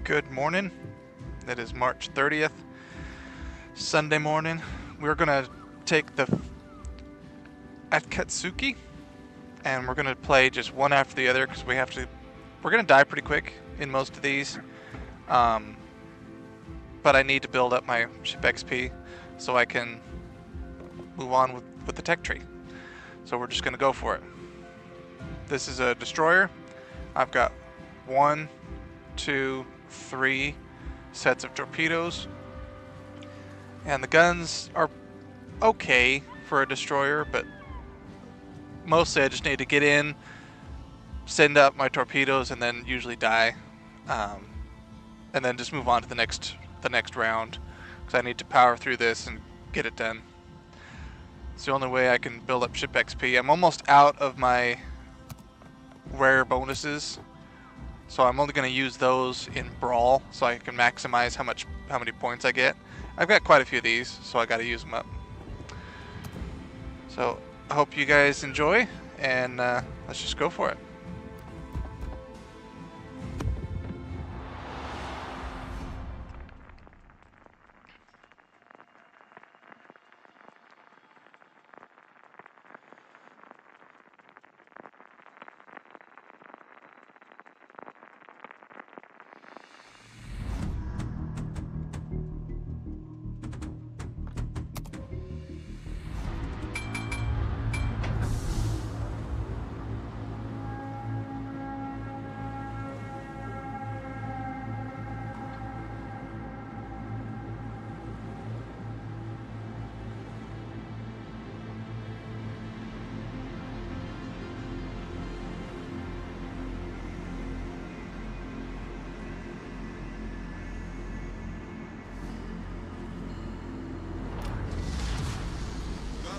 Good morning. It is March 30th, Sunday morning. We're gonna take the Akatsuki and we're gonna play just one after the other because we're gonna die pretty quick in most of these. But I need to build up my ship XP so I can move on with the tech tree. So we're just gonna go for it. This is a destroyer. I've got 1, 2, 3 sets of torpedoes, and the guns are okay for a destroyer, but mostly I just need to get in, send up my torpedoes, and then usually die, and then just move on to the next round because I need to power through this and get it done. It's the only way I can build up ship XP. I'm almost out of my rare bonuses, so I'm only going to use those in Brawl so I can maximize how many points I get. I've got quite a few of these, so I got to use them up. So I hope you guys enjoy, and let's just go for it.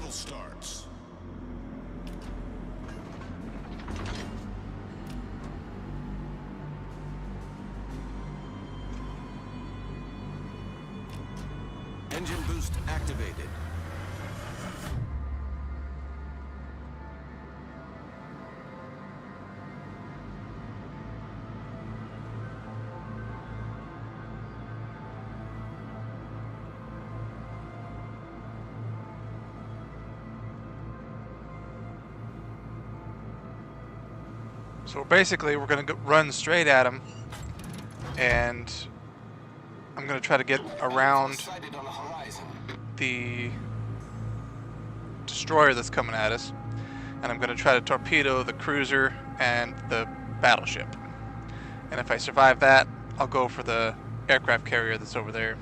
Starts. Engine boost activated. So basically we're going to run straight at him, and I'm going to try to get around the destroyer that's coming at us, and I'm going to try to torpedo the cruiser and the battleship. And if I survive that, I'll go for the aircraft carrier that's over there.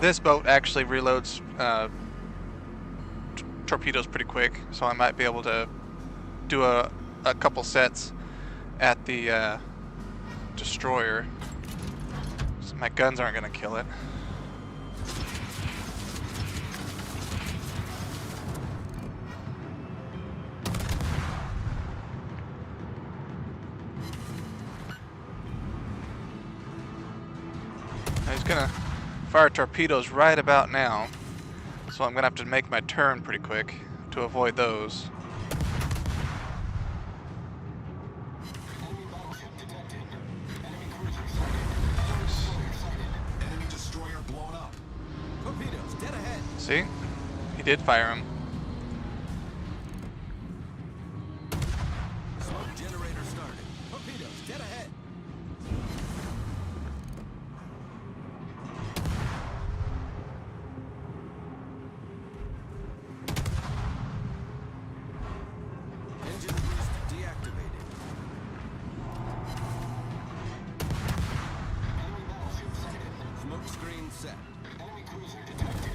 This boat actually reloads torpedoes pretty quick, so I might be able to do a couple sets at the destroyer. So my guns aren't going to kill it. He's going to fire torpedoes right about now, so I'm going to have to make my turn pretty quick to avoid those. Enemy battleship detected. Enemy cruiser sighted. Enemy destroyer blown up. Torpedoes dead ahead. See? He did fire them. Smoke generator started. Torpedoes dead ahead. Engine boost deactivated. Enemy battleship sighted. Smoke screen set. Enemy cruiser detected.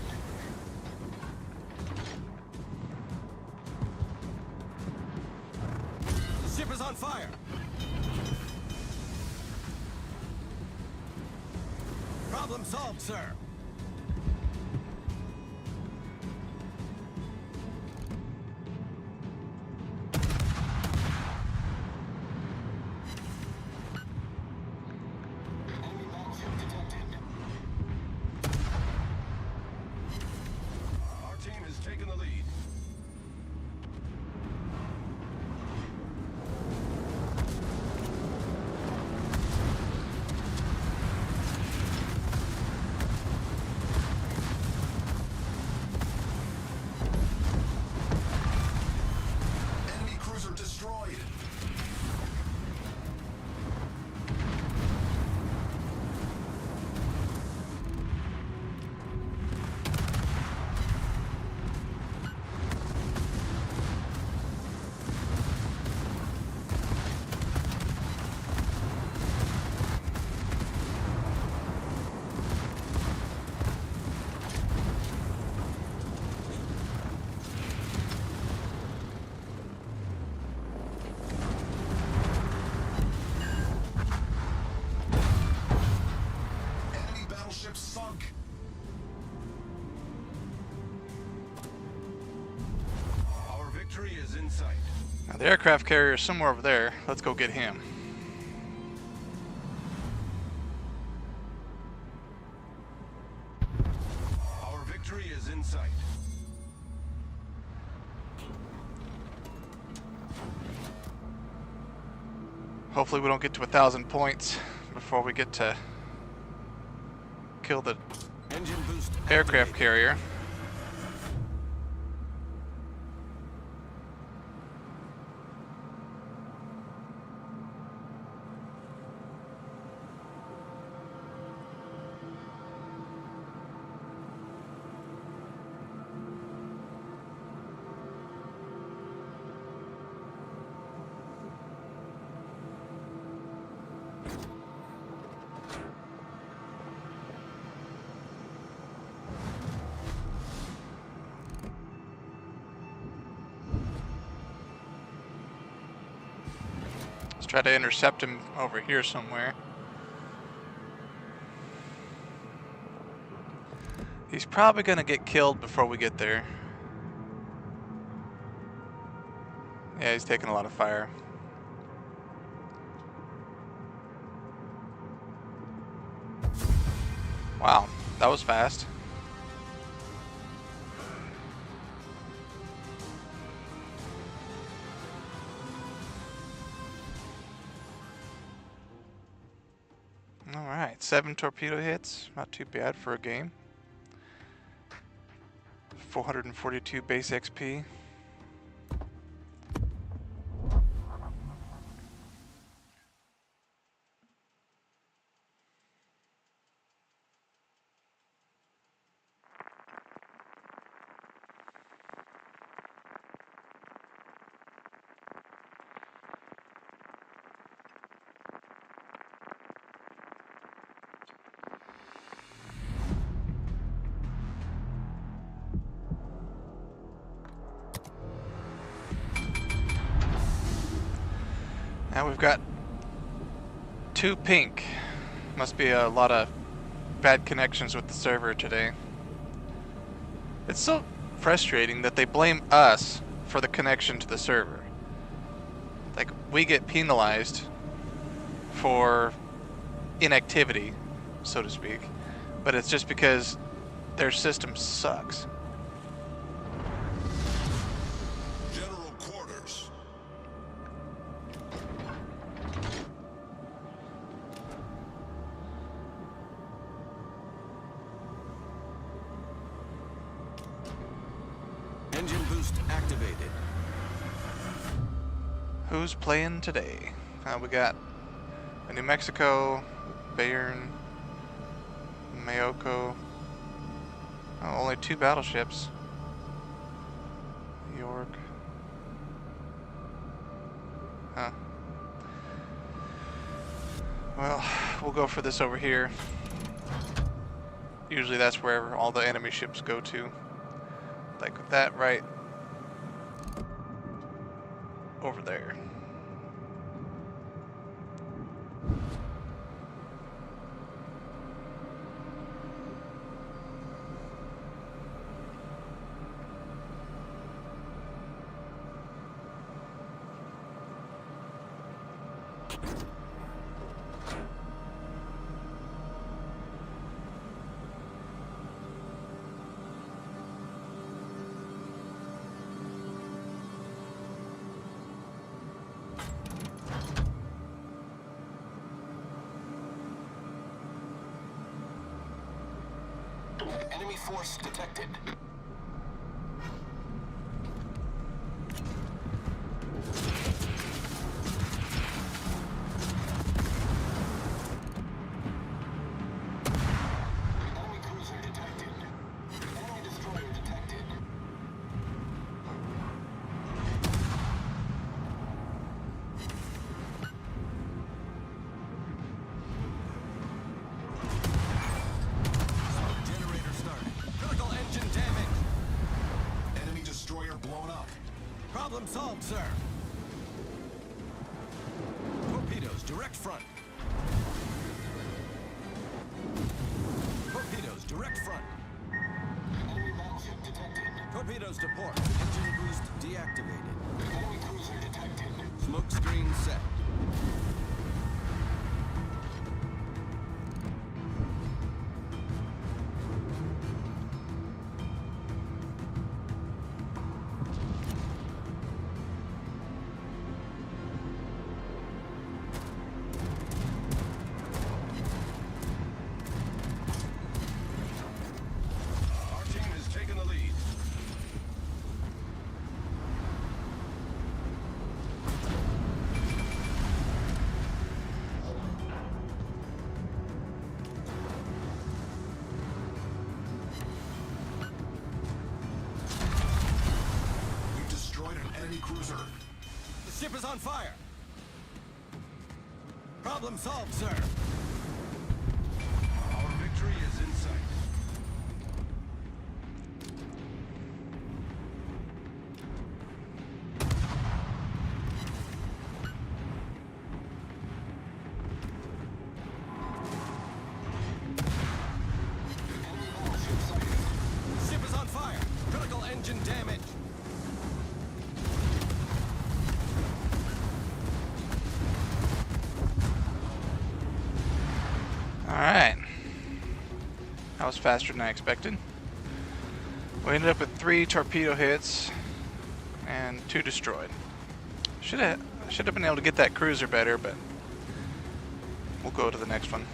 The ship is on fire. Problem solved, sir. Now, the aircraft carrier is somewhere over there. Let's go get him. Our victory is in sight. Hopefully we don't get to 1,000 points before we get to kill the Engine boost aircraft activated. carrier. Let's try to intercept him over here somewhere. He's probably gonna get killed before we get there. Yeah, he's taking a lot of fire. Wow, that was fast. Alright, 7 torpedo hits. Not too bad for a game. 442 base XP. Now we've got 2 pink. Must be a lot of bad connections with the server today. It's so frustrating that they blame us for the connection to the server. Like, we get penalized for inactivity, so to speak, but it's just because their system sucks. General quarters. Engine boost activated. Who's playing today? We got a New Mexico, Bayern, Mayoko. Oh, only 2 battleships. York. Huh. Well, we'll go for this over here. Usually that's where all the enemy ships go to. Like that right over there. Enemy force detected. Enemy cruiser detected. Enemy destroyer detected. Generator started. Critical engine damage. Enemy destroyer blown up. Problem solved, sir. Torpedoes, direct front. Torpedoes, direct front. Enemy battleship detected. Torpedoes to port. Engine boost deactivated. Enemy cruiser detected. Smoke screen set. Our team has taken the lead. We've destroyed an enemy cruiser. The ship is on fire. Problem solved, sir. Our victory is in sight. Enemy battleship sighted. Ship is on fire. Critical engine damage. Alright. That was faster than I expected. We ended up with 3 torpedo hits and 2 destroyed. Should have been able to get that cruiser better, but we'll go to the next one.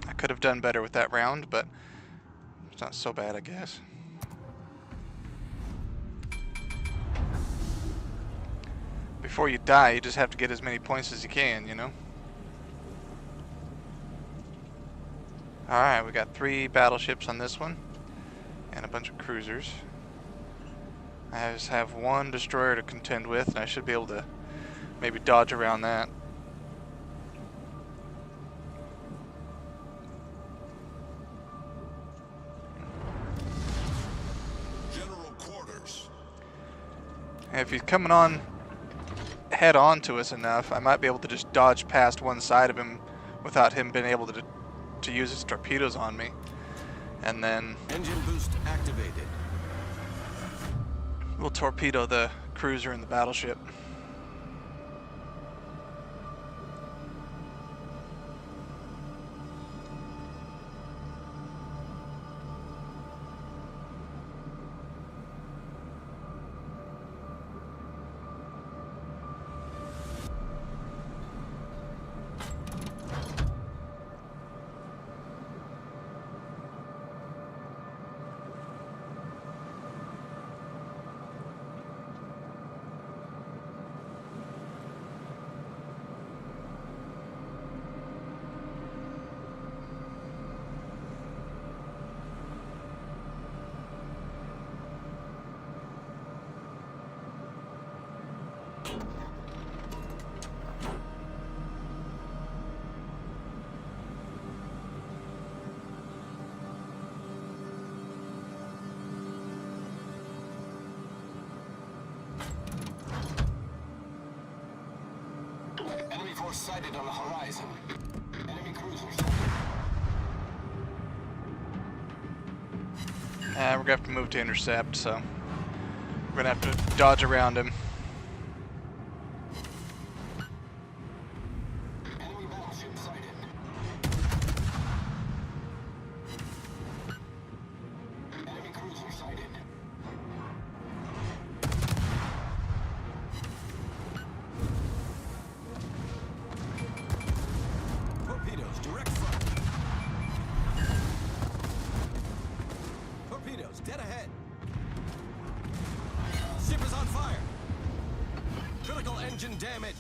I could have done better with that round, but it's not so bad, I guess. Before you die, you just have to get as many points as you can, you know? Alright, we got 3 battleships on this one, and a bunch of cruisers. I just have 1 destroyer to contend with, and I should be able to maybe dodge around that. General quarters. And if he's coming on head on to us enough, I might be able to just dodge past one side of him without him being able to use his torpedoes on me. And then Engine boost activated. we'll torpedo the cruiser and the battleship. Enemy force sighted on the horizon. Enemy cruisers. We're gonna have to move to intercept, so we're gonna have to dodge around him. Enemy battleship sighted. Enemy cruiser sighted. Torpedoes, direct front. Torpedoes, dead ahead. Ship is on fire. Critical engine damage.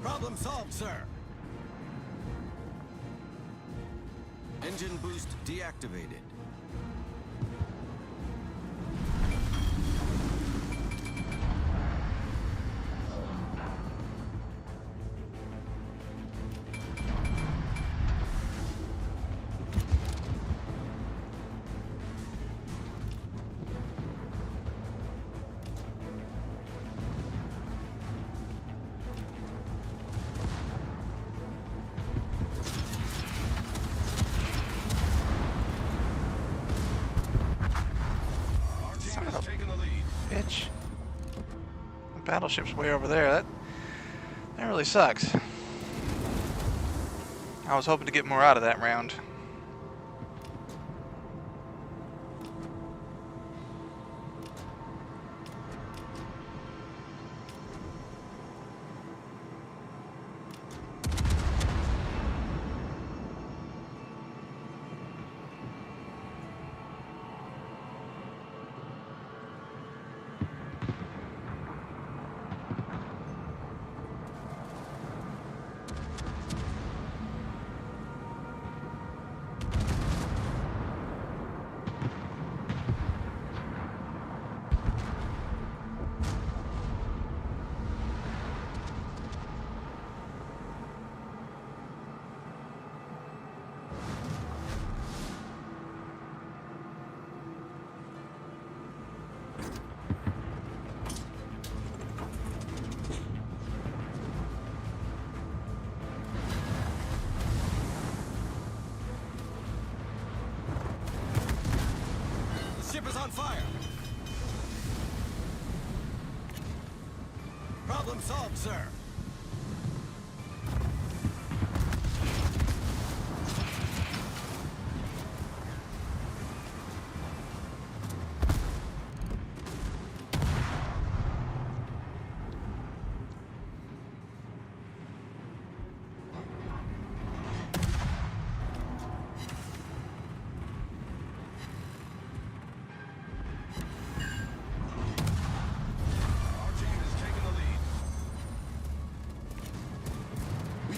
Problem solved, sir. Engine boost deactivated. battleship's way over there. That really sucks. I was hoping to get more out of that round. Ship is on fire. Problem solved, sir.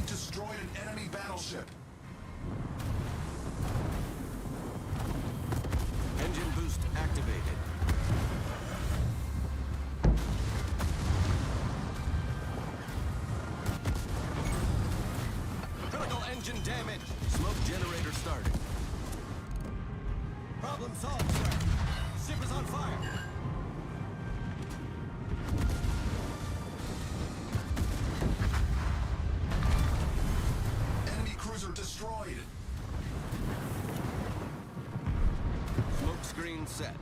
Destroyed an enemy battleship. Engine boost activated. Critical engine damage. Smoke generator starting. Problem solved, sir. Ship is on fire. Destroyed. Smoke screen set.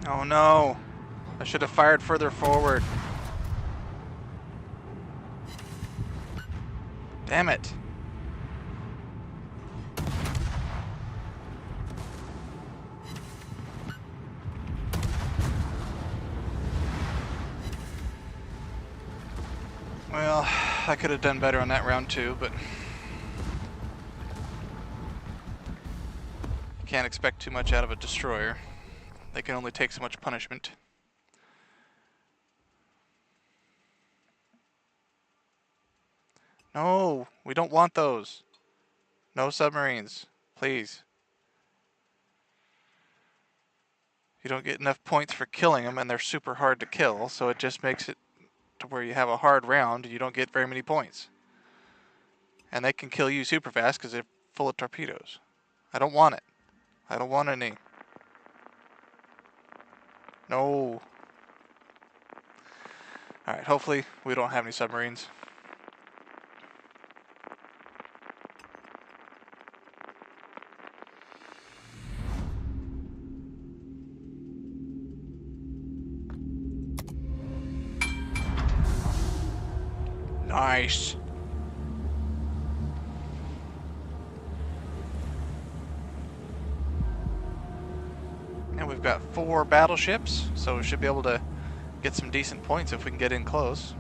Oh no! I should have fired further forward. Damn it. Well, I could have done better on that round too, but you can't expect too much out of a destroyer. They can only take so much punishment. No, we don't want those. No submarines, please. You don't get enough points for killing them, and they're super hard to kill, so it just makes it to where you have a hard round and you don't get very many points. And they can kill you super fast because they're full of torpedoes. I don't want it. I don't want any. No. Alright, hopefully we don't have any submarines. Nice. And we've got 4 battleships, so we should be able to get some decent points if we can get in close.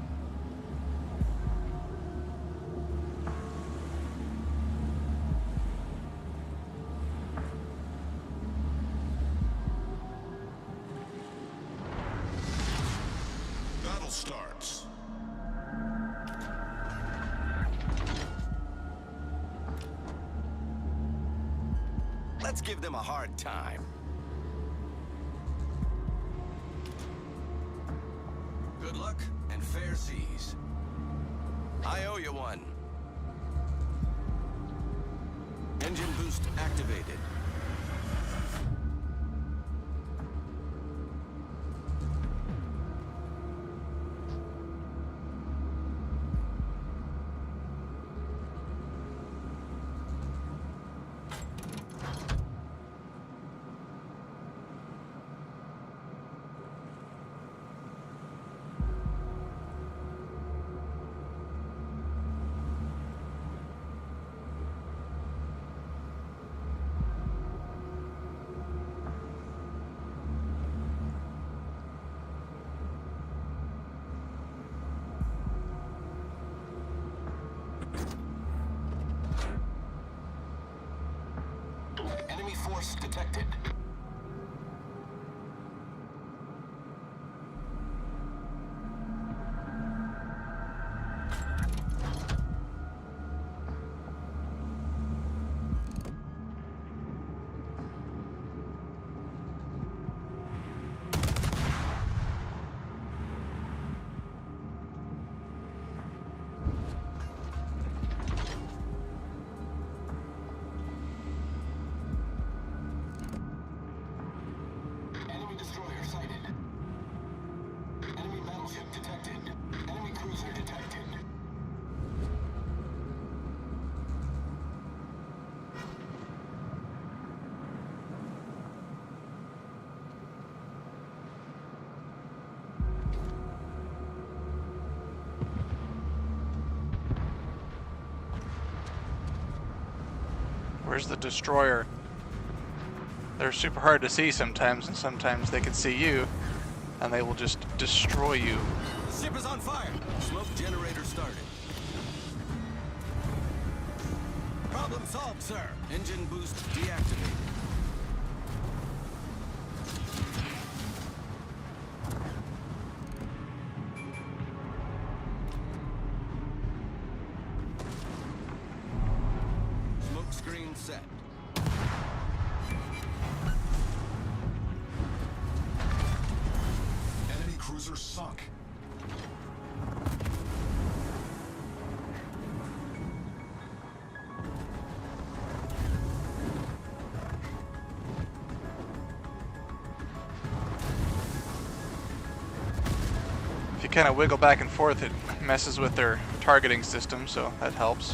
Battle starts. Let's give them a hard time. Good luck and fair seas. I owe you one. Engine boost activated. force detected. Enemy destroyer sighted. Enemy battleship detected. Enemy cruiser detected. Where's the destroyer? They're super hard to see sometimes, and sometimes they can see you, and they will just destroy you. The ship is on fire. Smoke generator started. Problem solved, sir. Engine boost deactivated. Smoke screen set. Enemy cruiser sunk. If you kind of wiggle back and forth, it messes with their targeting system, so that helps.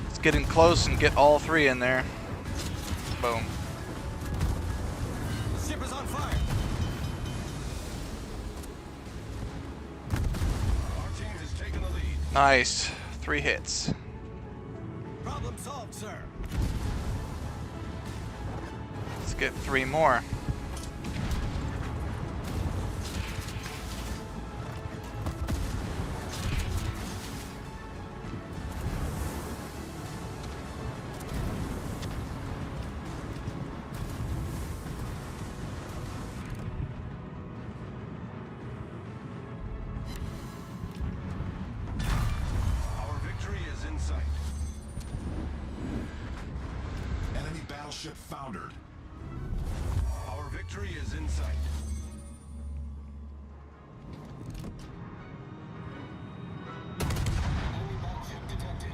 Let's get in close and get all three in there. Boom. The ship is on fire. Our team has taken the lead. Nice. 3 hits. Problem solved, sir. Let's get 3 more. Our victory is in sight. Enemy battleship foundered. Our victory is in sight. Enemy battleship detected.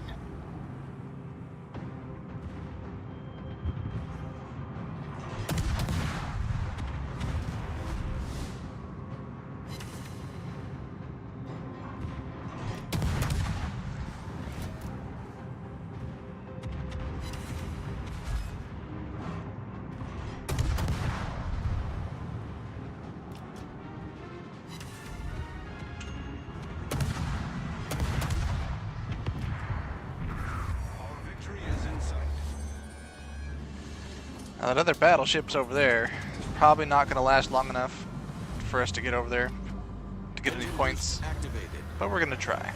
Our victory is in sight. Now that other battleship's over there is probably not going to last long enough for us to get over there to get any points, Activated. but we're going to try.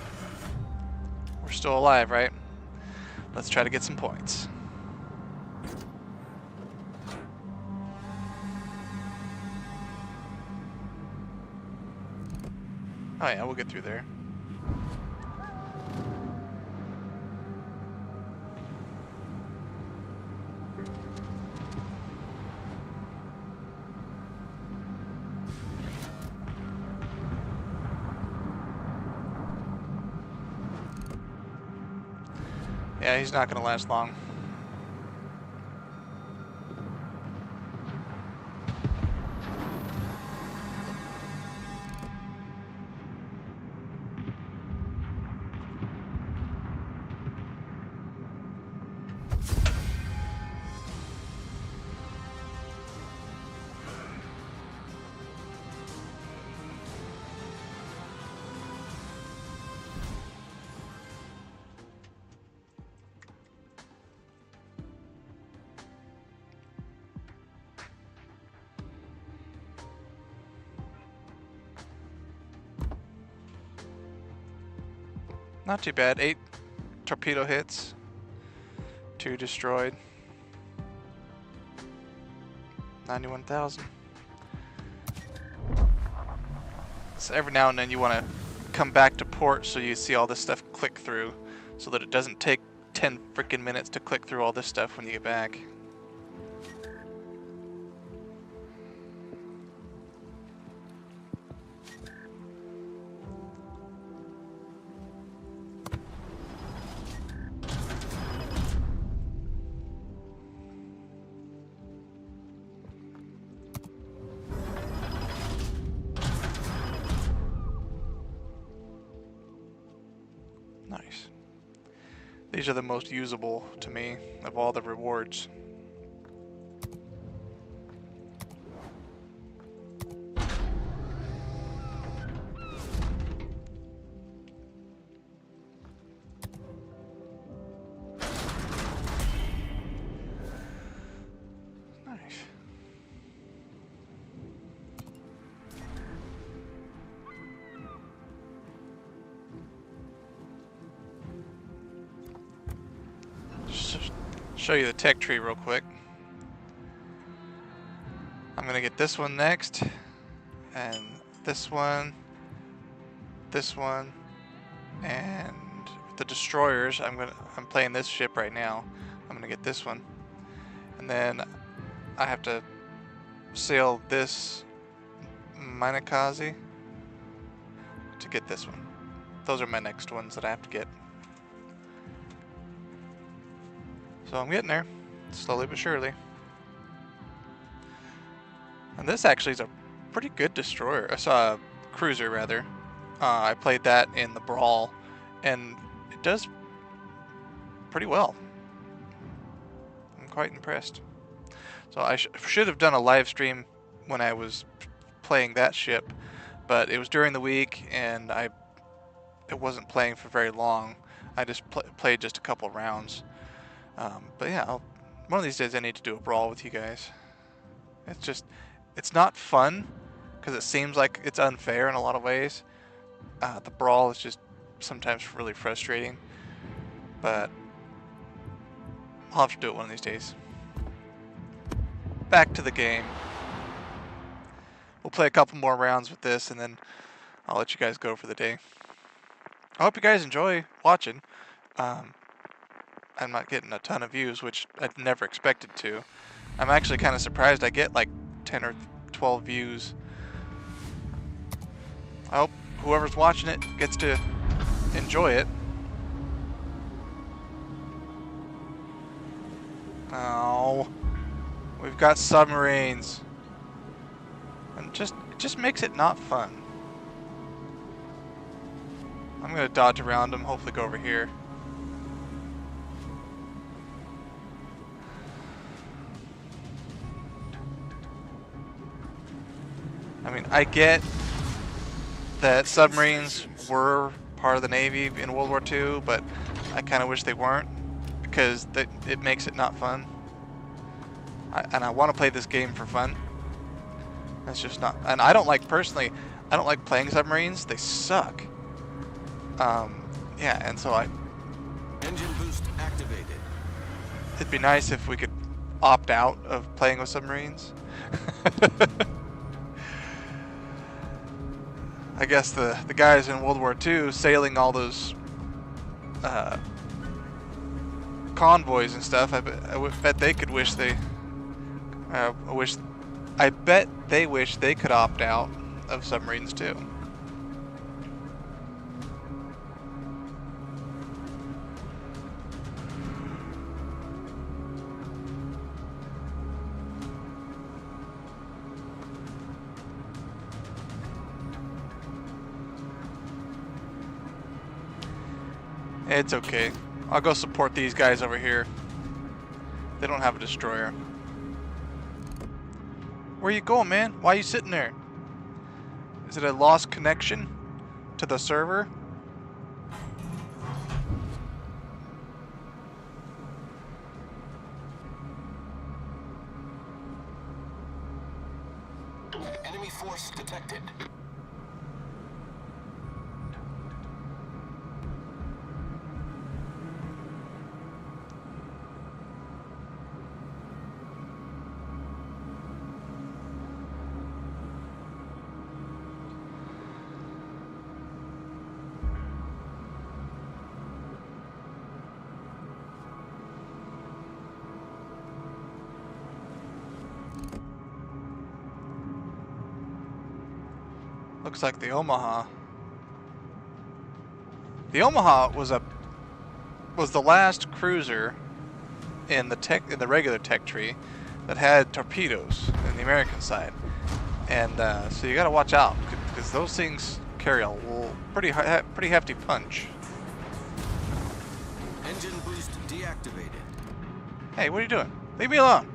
We're still alive, right? Let's try to get some points. Oh yeah, we'll get through there. Yeah, he's not going to last long. Not too bad. 8 torpedo hits. 2 destroyed. 91,000. So every now and then you want to come back to port so you see all this stuff click through, so that it doesn't take 10 freaking minutes to click through all this stuff when you get back. Nice. These are the most usable to me of all the rewards. Nice. Show you the tech tree real quick. I'm gonna get this one next, and this one, and the destroyers. I'm playing this ship right now. I'm gonna get this one, and then I have to sail this Minakaze to get this one. Those are my next ones that I have to get. So I'm getting there, slowly but surely. And this actually is a pretty good destroyer. I saw a cruiser rather. I played that in the Brawl, and it does pretty well. I'm quite impressed. So I should have done a live stream when I was playing that ship, but it was during the week, and it wasn't playing for very long. I just played just a couple rounds. But yeah, one of these days I need to do a Brawl with you guys. It's not fun, because it seems like it's unfair in a lot of ways. The Brawl is just sometimes really frustrating, but I'll have to do it one of these days. Back to the game. We'll play a couple more rounds with this, and then I'll let you guys go for the day. I hope you guys enjoy watching. I'm not getting a ton of views, which I'd never expected to. I'm actually kind of surprised I get like 10 or 12 views. I hope whoever's watching it gets to enjoy it. Oh, we've got submarines. And it just makes it not fun. I'm gonna dodge around them, hopefully go over here. I mean, I get that submarines were part of the Navy in World War II, but I kind of wish they weren't, because it makes it not fun. And I want to play this game for fun. That's just not... And I don't like, personally, I don't like playing submarines. They suck. Yeah, and so Engine boost activated. it'd be nice if we could opt out of playing with submarines. I guess the guys in World War II sailing all those convoys and stuff, I bet they could wish they I bet they wish they could opt out of submarines too. It's okay. I'll go support these guys over here. They don't have a destroyer. Where you going, man? Why are you sitting there? Is it a lost connection to the server? Enemy force detected. Looks like the Omaha. The Omaha was the last cruiser in the regular tech tree that had torpedoes in the American side, and so you got to watch out because those things carry a pretty hefty punch. Engine boost deactivated. Hey, what are you doing? Leave me alone.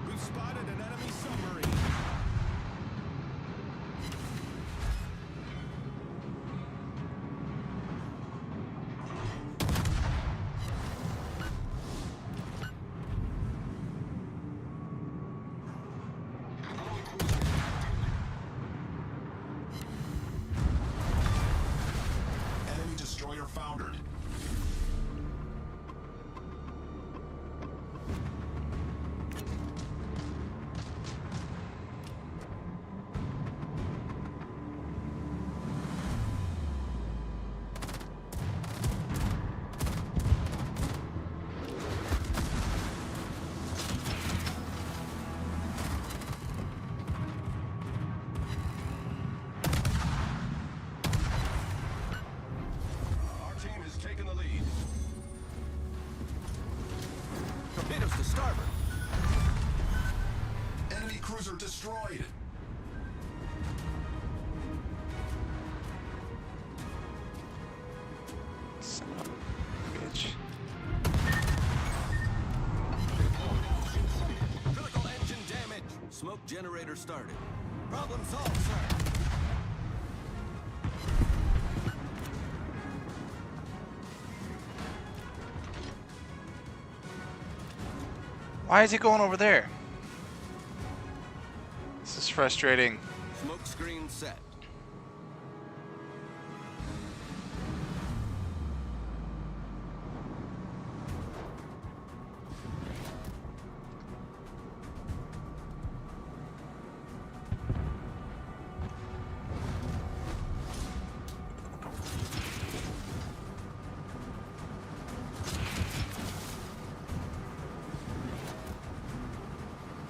We've spotted an enemy submarine. Enemy destroyer foundered. Our team has taken the lead. Torpedoes to starboard. Enemy cruiser destroyed. Son of a bitch. Critical engine damage. Smoke generator started. Problem solved, sir. Why is he going over there? This is frustrating. Smoke screen set.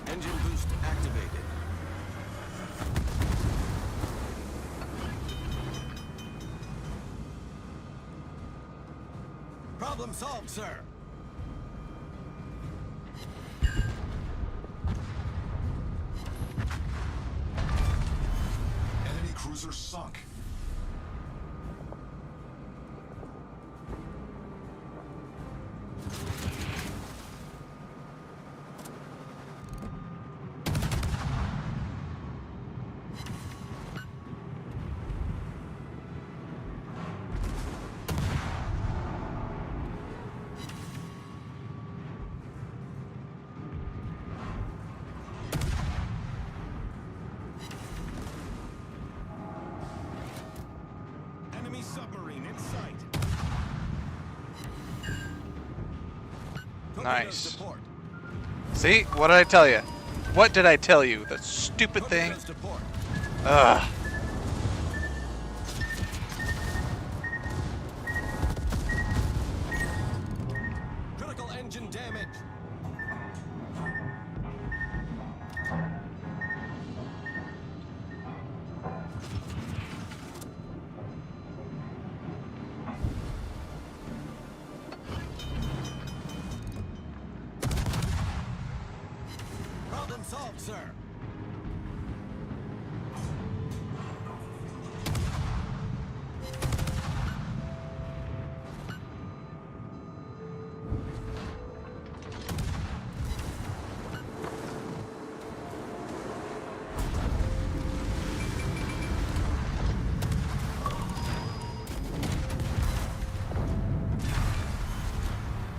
Engine boost activated. Problem solved, sir. Enemy cruiser sunk. Enemy submarine in sight. Nice. Torpedoes to port. See? What did I tell you? What did I tell you? That stupid thing? Torpedoes to port. Ugh. Critical engine damage. Problem solved, sir.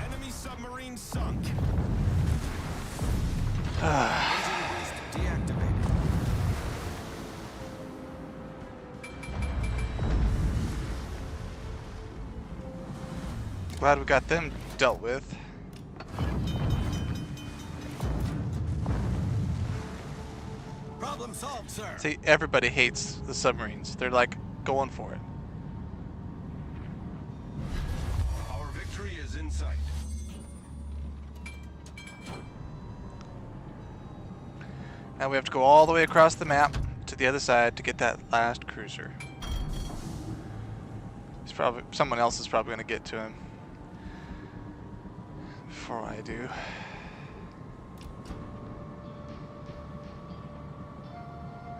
Enemy submarine sunk. Engine boost deactivated. Glad we got them dealt with. Problem solved, sir. See, everybody hates the submarines. They're like going for it. is in sight. Now we have to go all the way across the map to the other side to get that last cruiser. He's probably, someone else is probably going to get to him before I do.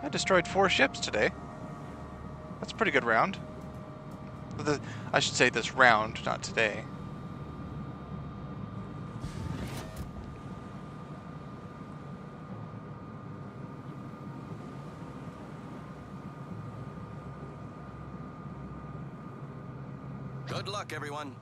I destroyed 4 ships today. That's a pretty good round. I should say this round, not today. Good luck, everyone.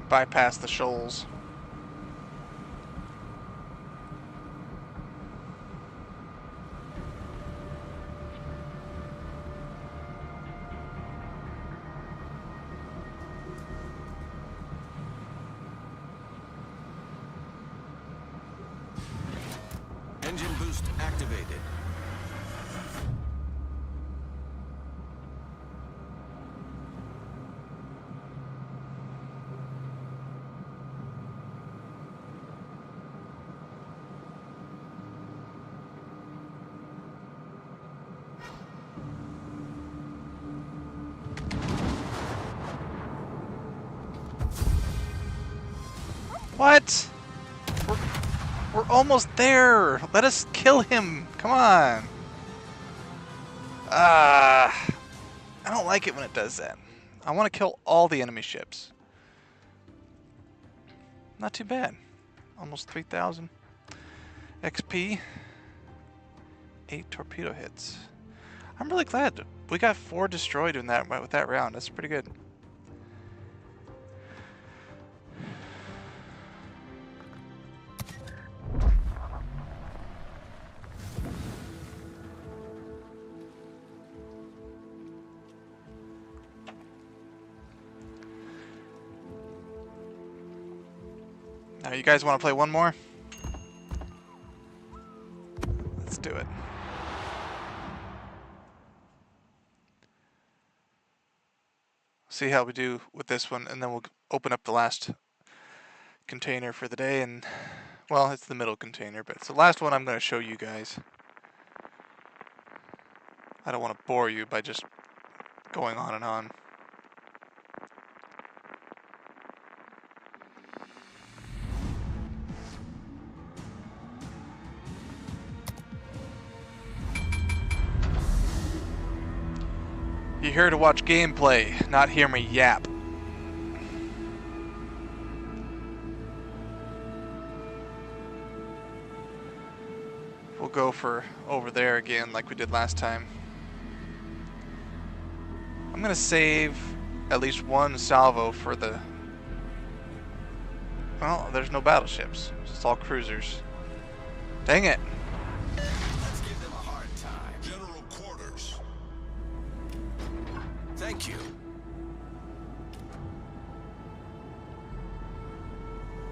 Bypass the shoals. Engine boost activated. What? We're almost there. Let us kill him. Come on. I don't like it when it does that. I want to kill all the enemy ships. Not too bad. Almost 3,000 XP. 8 torpedo hits. I'm really glad we got 4 destroyed in that with that round. That's pretty good. Now, you guys want to play one more? Let's do it. See how we do with this one, and then we'll open up the last container for the day. And, well, it's the middle container, but it's the last one I'm going to show you guys. I don't want to bore you by just going on and on. You're here to watch gameplay, not hear me yap. We'll go for over there again like we did last time. I'm gonna save at least one salvo for the... Well, there's no battleships. It's all cruisers. Dang it. Let's give them a hard time. General quarters. Thank you.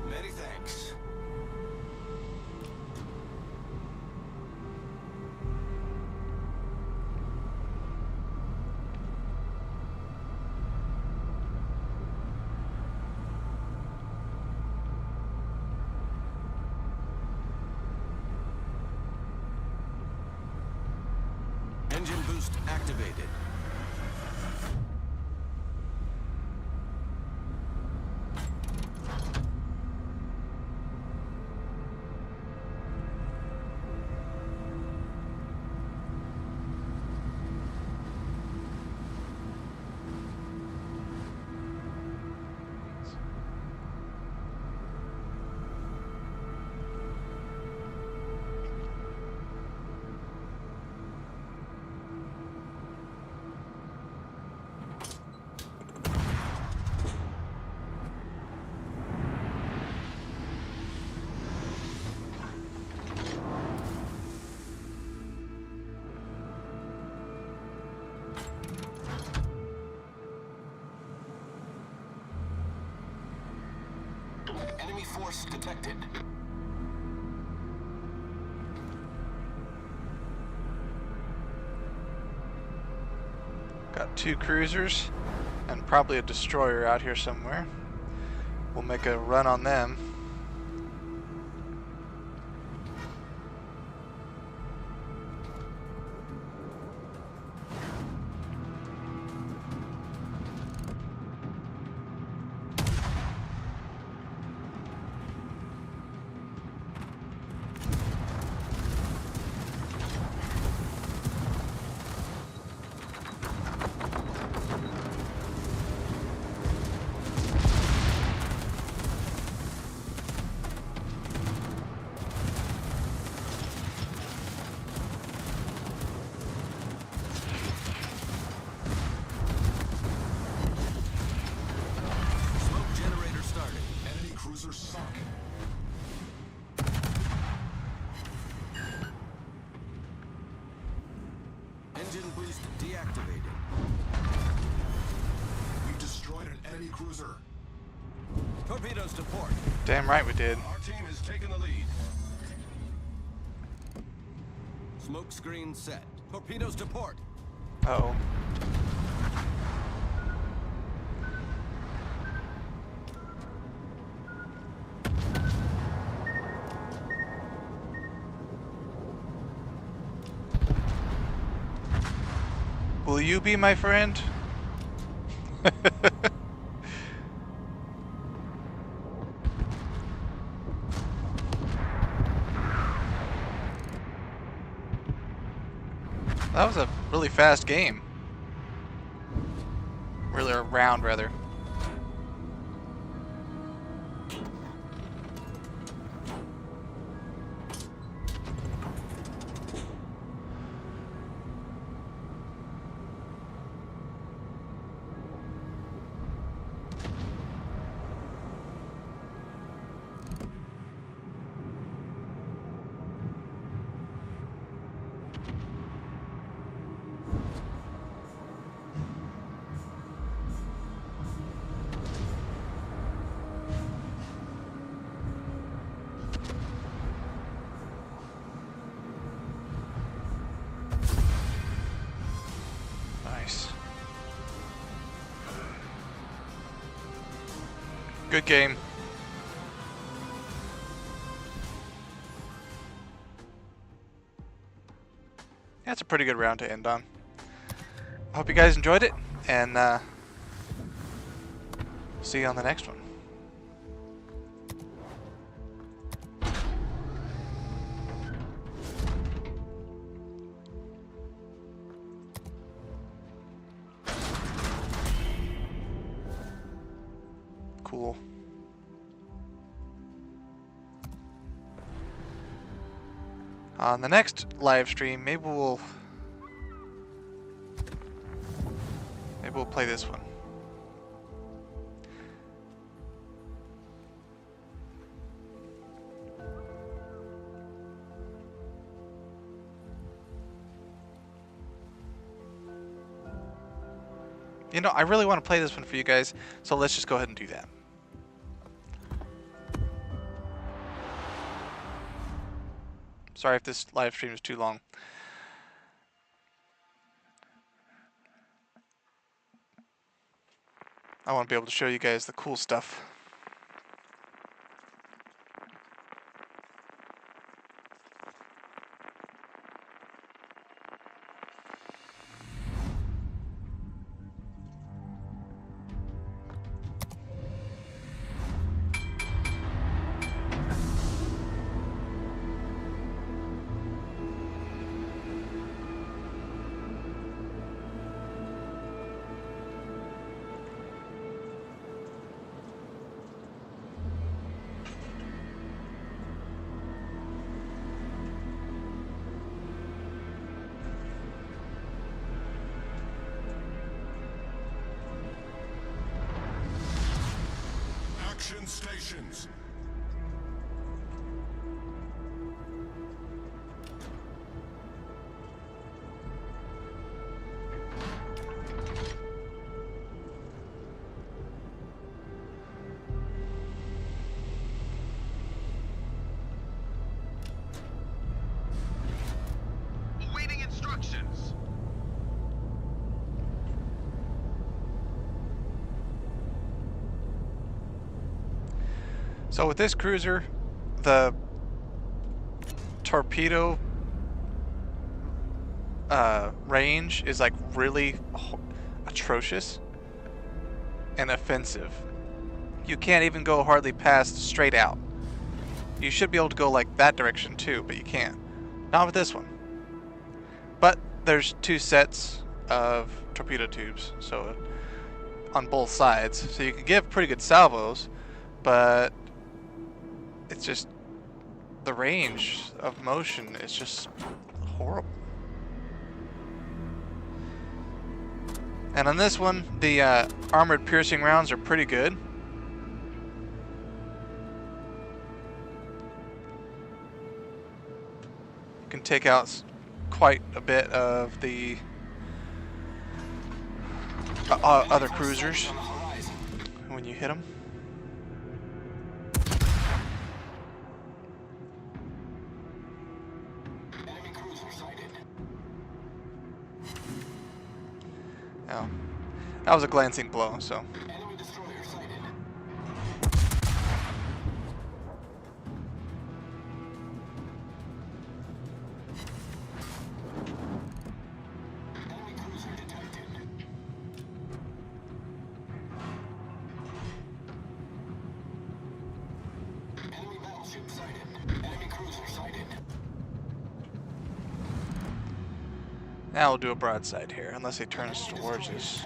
Many thanks. Engine boost activated. Enemy force detected. Got 2 cruisers and probably a destroyer out here somewhere. We'll make a run on them. Smoke generator started. Enemy cruiser sunk. Engine boost deactivated. We've destroyed an enemy cruiser. Torpedoes to port. Damn right we did. Our team has taken the lead. Smoke screen set. Torpedoes to port. Uh-oh. Will you be my friend? That was a really fast game. Really, a round, rather. Nice. Good game. That's a pretty good round to end on. I hope you guys enjoyed it, and see you on the next one. Cool. On the next live stream, maybe we'll play this one. You know, I really want to play this one for you guys, so let's just go ahead and do that. Sorry if this live stream is too long. I want to be able to show you guys the cool stuff. Action stations. So with this cruiser, the torpedo range is like really atrocious and offensive. You can't even go hardly past straight out. You should be able to go like that direction too, but you can't. Not with this one. But there's two sets of torpedo tubes, so on both sides, so you can give pretty good salvos, but it's just the range of motion is just horrible. And on this one, the armored piercing rounds are pretty good. You can take out quite a bit of the other cruisers when you hit them. Oh, that was a glancing blow, so. Now we'll do a broadside here, unless he turns towards us.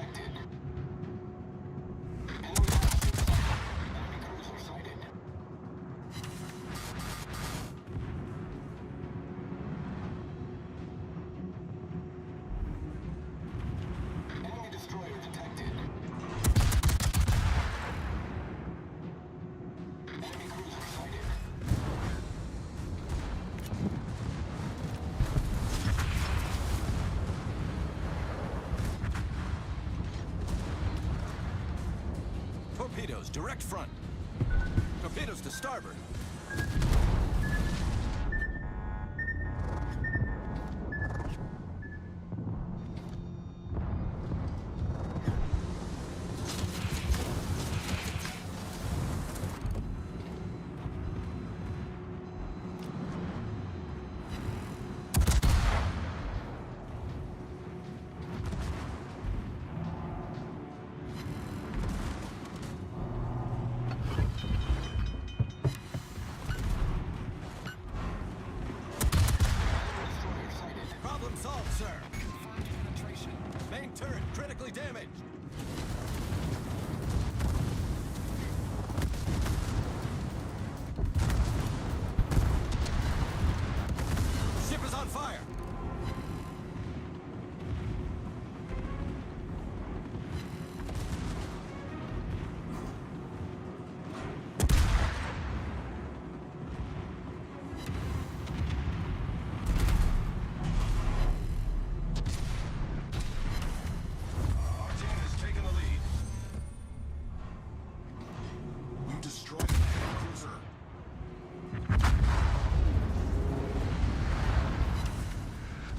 Torpedoes, direct front. Torpedoes to starboard. Problem solved, sir. Penetration. Main turret critically damaged. Ship is on fire.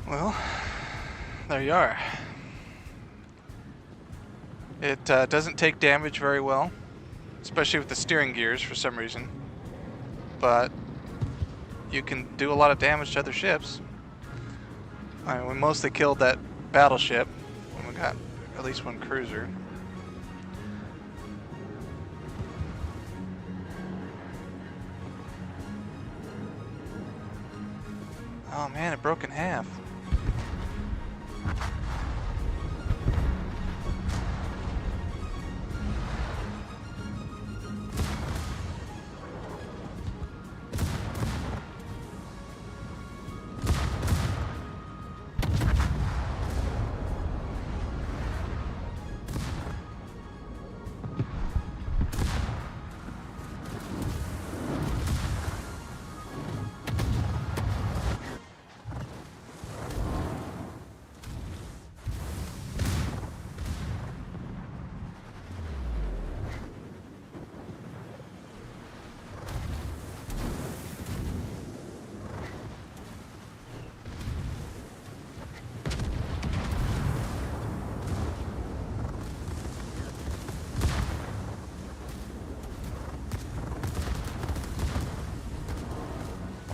Well, there you are. It doesn't take damage very well, especially with the steering gears for some reason, but you can do a lot of damage to other ships. I mean, we mostly killed that battleship, and we got at least one cruiser. Oh man, it broke in half.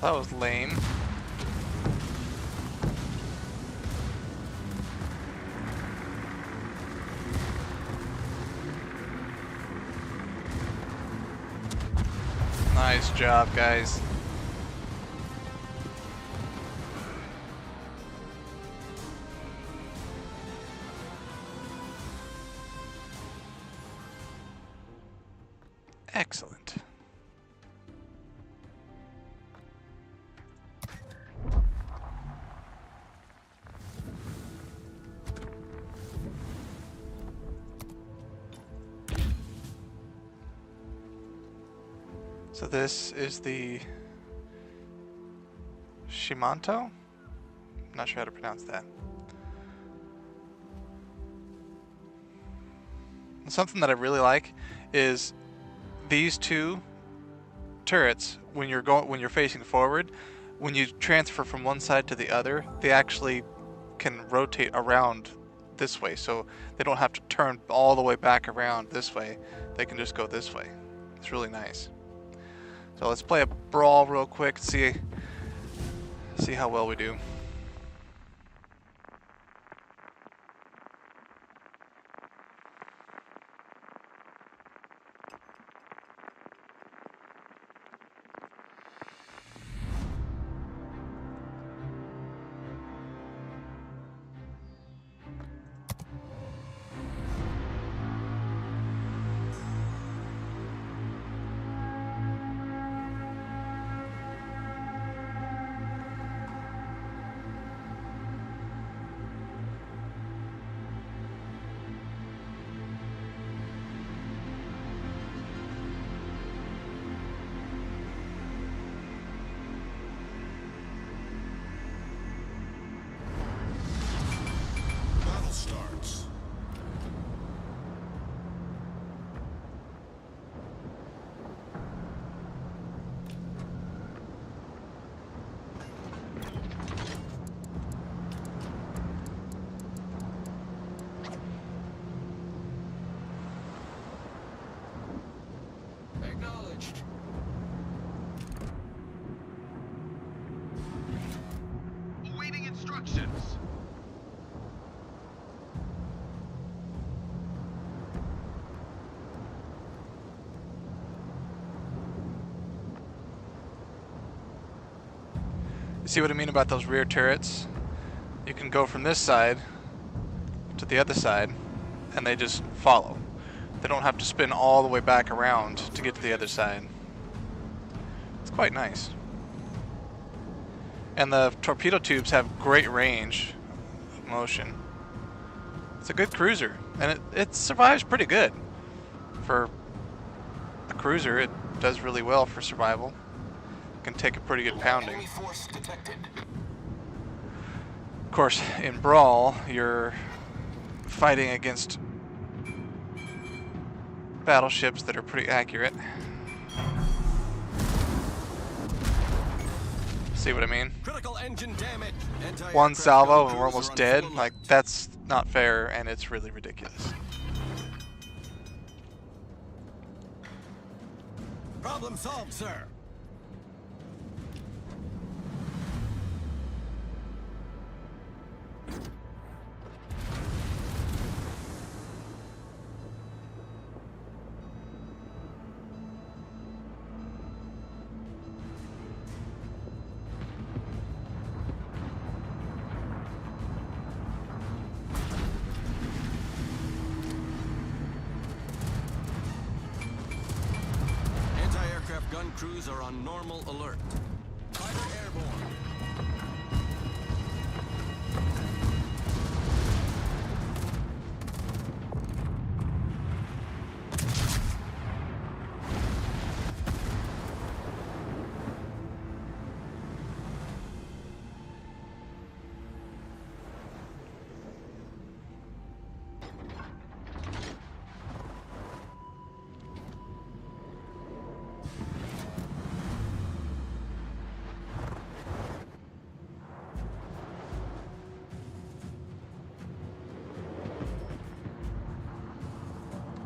That was lame. Nice job, guys. Excellent. So this is the Shimanto? Not sure how to pronounce that. And something that I really like is these two turrets, when you're facing forward, when you transfer from one side to the other, they actually can rotate around this way, so they don't have to turn all the way back around this way. They can just go this way. It's really nice. So let's play a brawl real quick, see how well we do. Battle starts. Acknowledged. Awaiting instructions. See what I mean about those rear turrets? You can go from this side to the other side, and they just follow. They don't have to spin all the way back around to get to the other side. It's quite nice. And the torpedo tubes have great range of motion. It's a good cruiser, and it survives pretty good. For a cruiser, it does really well for survival. Can take a pretty good pounding. Enemy force detected. Of course, in Brawl, you're fighting against battleships that are pretty accurate. See what I mean? Critical engine damage. One salvo and we're almost dead. Like, that's not fair, and it's really ridiculous. Problem solved, sir. Anti-aircraft gun crews are on normal alert. Fighter airborne.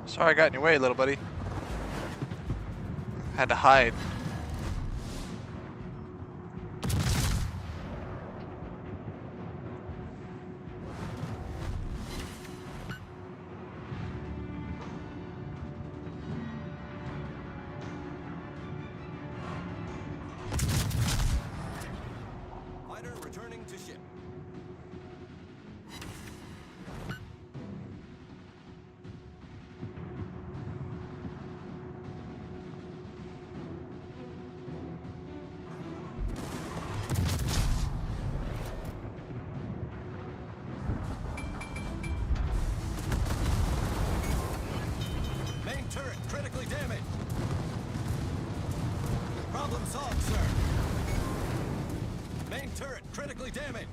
Sorry I got in your way, little buddy. Had to hide. sir. Main turret critically damaged.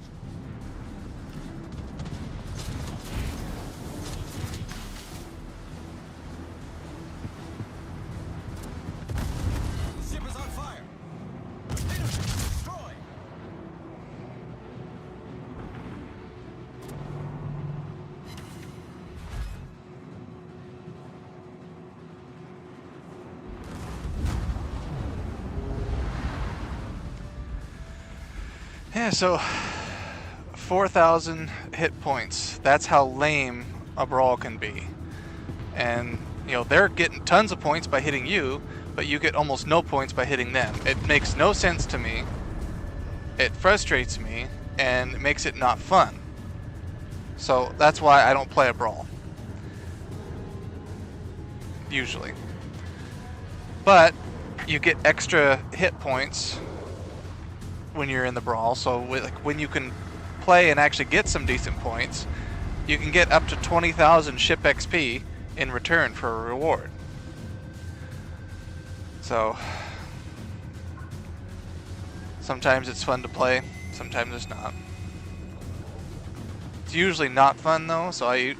Ship is on fire. Torpedo ship destroyed. Yeah, so 4,000 hit points. That's how lame a brawl can be. And, you know, they're getting tons of points by hitting you, but you get almost no points by hitting them. It makes no sense to me. It frustrates me, and it makes it not fun. So that's why I don't play a brawl. Usually. But you get extra hit points when you're in the brawl, so like when you can play and actually get some decent points, you can get up to 20,000 ship XP in return for a reward. So sometimes it's fun to play, sometimes it's not. It's usually not fun though, so I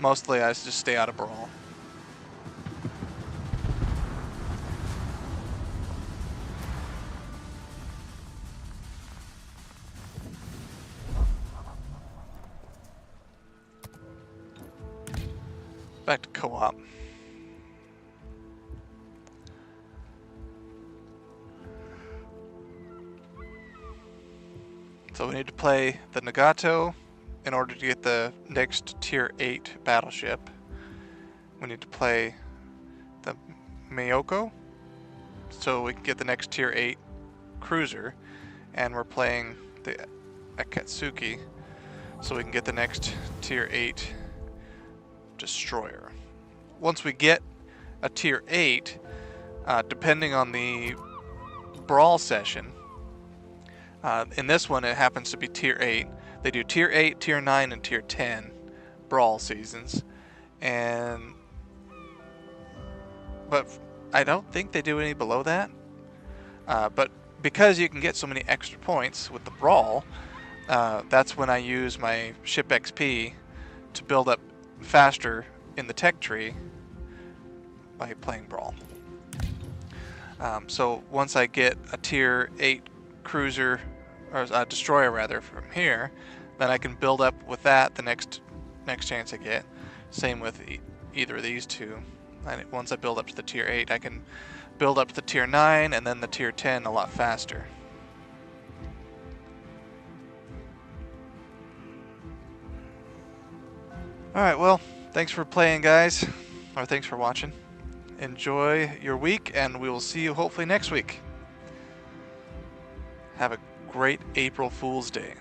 just stay out of brawl. Back to co-op. So we need to play the Nagato in order to get the next tier 8 battleship. We need to play the Miyoko so we can get the next tier 8 cruiser, and we're playing the Akatsuki so we can get the next tier 8 destroyer. Once we get a tier 8, depending on the brawl session, in this one it happens to be tier 8. They do tier 8, tier 9, and tier 10 brawl seasons, but I don't think they do any below that. But because you can get so many extra points with the brawl, that's when I use my ship XP to build up faster in the tech tree by playing brawl. So once I get a tier 8 cruiser, or a destroyer rather, from here, then I can build up with that the next chance I get. Same with either of these two. And once I build up to the tier 8, I can build up to the tier 9 and then the tier 10 a lot faster. Alright, well, thanks for playing, guys. Or thanks for watching. Enjoy your week, and we will see you hopefully next week. Have a great April Fool's Day.